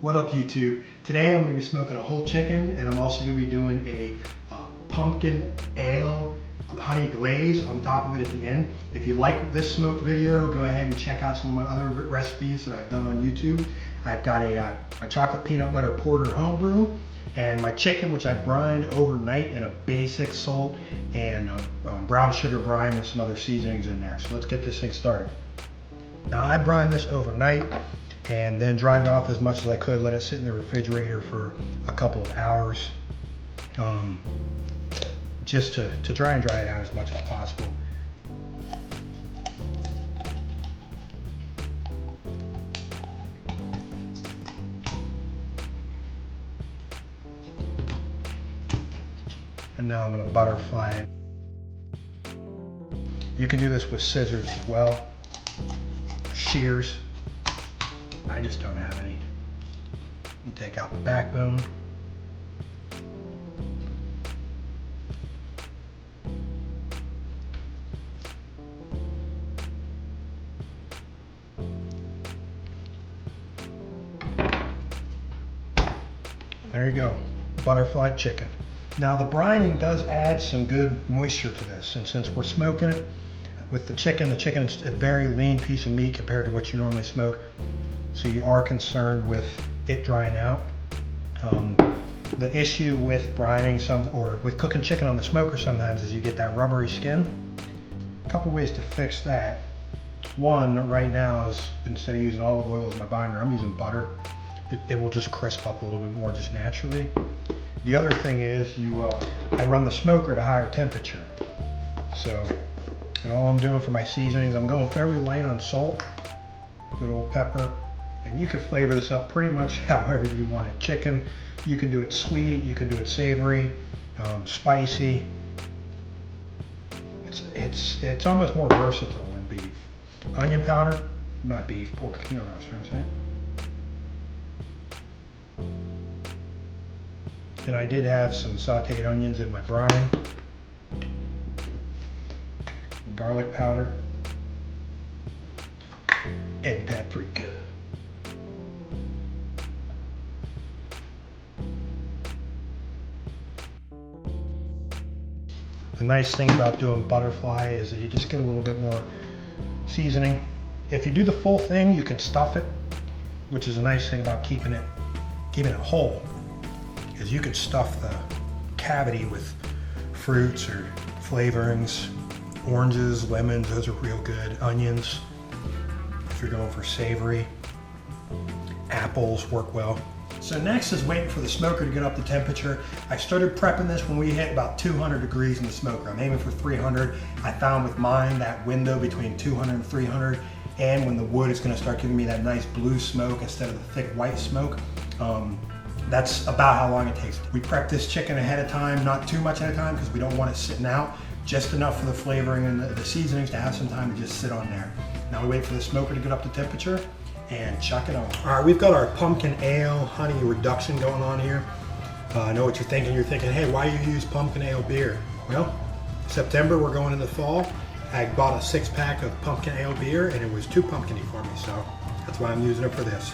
What up, YouTube? Today I'm going to be smoking a whole chicken, and I'm also going to be doing a pumpkin ale honey glaze on top of it at the end. If you like this smoke video, go ahead and check out some of my other recipes that I've done on YouTube. I've got a chocolate peanut butter porter homebrew, and my chicken, which I brined overnight in a basic salt and brown sugar brine with some other seasonings in there. So let's get this thing started. Now I brined this overnight and then dried it off as much as I could, let it sit in the refrigerator for a couple of hours, just to try and dry it out as much as possible. And now I'm going to butterfly it. You can do this with scissors as well, shears. I just don't have any. You take out the backbone. There you go, butterfly chicken. Now the brining does add some good moisture to this, and since we're smoking it with the chicken is a very lean piece of meat compared to what you normally smoke. So you are concerned with it drying out. The issue with brining or with cooking chicken on the smoker sometimes is you get that rubbery skin. A couple ways to fix that. One right now is, instead of using olive oil as my binder, I'm using butter. It will just crisp up a little bit more just naturally. The other thing is I run the smoker at a higher temperature. So, and all I'm doing for my seasonings, I'm going fairly light on salt, good old pepper. And you can flavor this up pretty much however you want it. Chicken, you can do it sweet, you can do it savory, spicy. It's almost more versatile than beef. Onion powder, not beef, pork, you know what I'm saying. And I did have some sauteed onions in my brine, garlic powder, and paprika. The nice thing about doing butterfly is that you just get a little bit more seasoning. If you do the full thing, you can stuff it, which is a nice thing about keeping it whole, is you can stuff the cavity with fruits or flavorings, oranges, lemons, those are real good, onions, if you're going for savory, apples work well. So next is waiting for the smoker to get up to temperature. I started prepping this when we hit about 200 degrees in the smoker. I'm aiming for 300. I found with mine that window between 200 and 300, and when the wood is going to start giving me that nice blue smoke instead of the thick white smoke. That's about how long it takes. We prep this chicken ahead of time, not too much ahead of time because we don't want it sitting out, just enough for the flavoring and the seasonings to have some time to just sit on there. Now we wait for the smoker to get up to temperature and chuck it on. All right, we've got our pumpkin ale honey reduction going on here. I know what you're thinking. You're thinking, hey, why you use pumpkin ale beer? Well, September, we're going into fall. I bought a 6-pack of pumpkin ale beer and it was too pumpkin-y for me, so that's why I'm using it for this.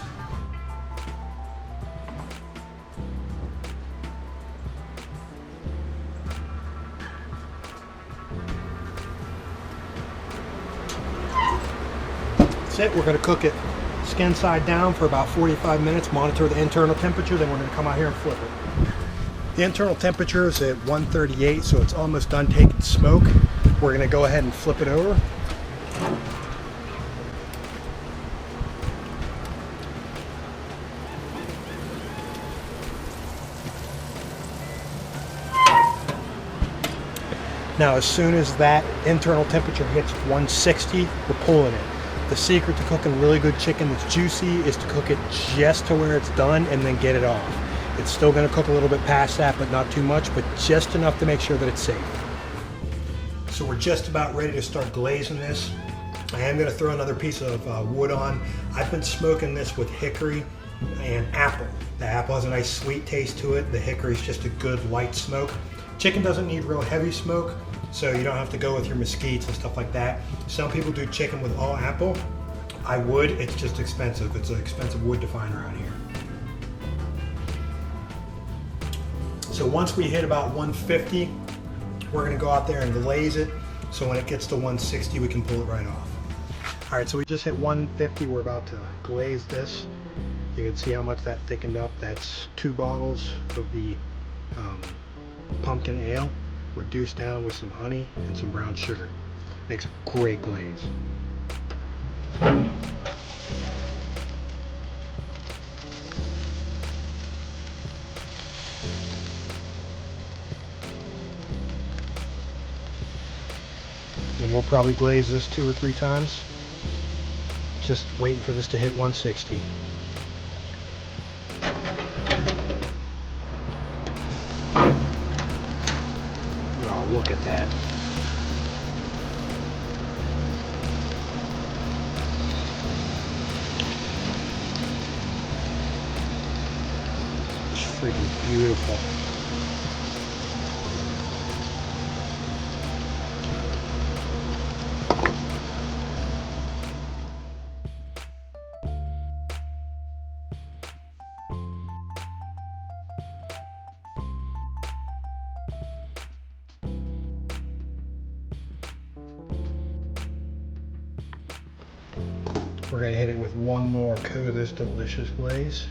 That's it. We're going to cook it skin side down for about 45 minutes, monitor the internal temperature, then we're going to come out here and flip it. The internal temperature is at 138, so it's almost done taking smoke. We're going to go ahead and flip it over. Now as soon as that internal temperature hits 160, we're pulling it. The secret to cooking really good chicken that's juicy is to cook it just to where it's done and then get it off. It's still going to cook a little bit past that, but not too much, but just enough to make sure that it's safe. So we're just about ready to start glazing this. I am going to throw another piece of wood on. I've been smoking this with hickory and apple. The apple has a nice sweet taste to it. The hickory is just a good light smoke. Chicken doesn't need real heavy smoke, so you don't have to go with your mesquites and stuff like that. Some people do chicken with all apple. I would, it's just expensive. It's an expensive wood to find around here. So once we hit about 150, we're gonna go out there and glaze it. So when it gets to 160, we can pull it right off. All right, so we just hit 150. We're about to glaze this. You can see how much that thickened up. That's 2 bottles of the pumpkin ale reduced down with some honey and some brown sugar. Makes a great glaze. And we'll probably glaze this 2 or 3 times. Just waiting for this to hit 160. Oh, look at that. It's freaking beautiful. We're going to hit it with one more coat of this delicious glaze.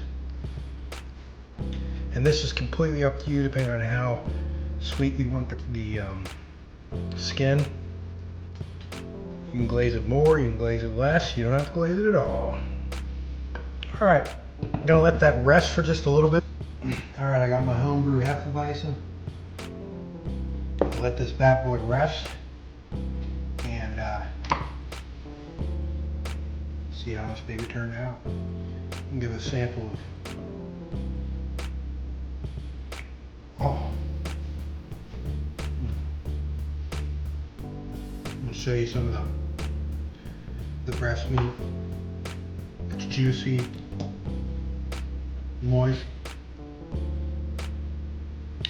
And this is completely up to you depending on how sweet you want the skin. You can glaze it more, you can glaze it less, you don't have to glaze it at all. Alright, I'm going to let that rest for just a little bit. Alright, I got my homebrew Hefeweizen. Let this bad boy rest. And see how this baby turned out. And give a sample of. Oh. I'm gonna show you some of the breast meat. It's juicy, moist,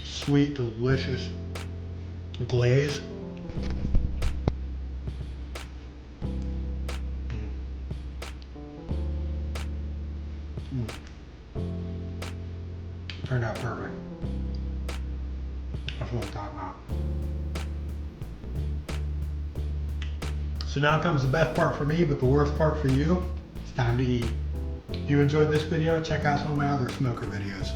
sweet, delicious glaze. Turned out perfect. That's what I'm talking about. So now comes the best part for me, but the worst part for you. It's time to eat. If you enjoyed this video, check out some of my other smoker videos.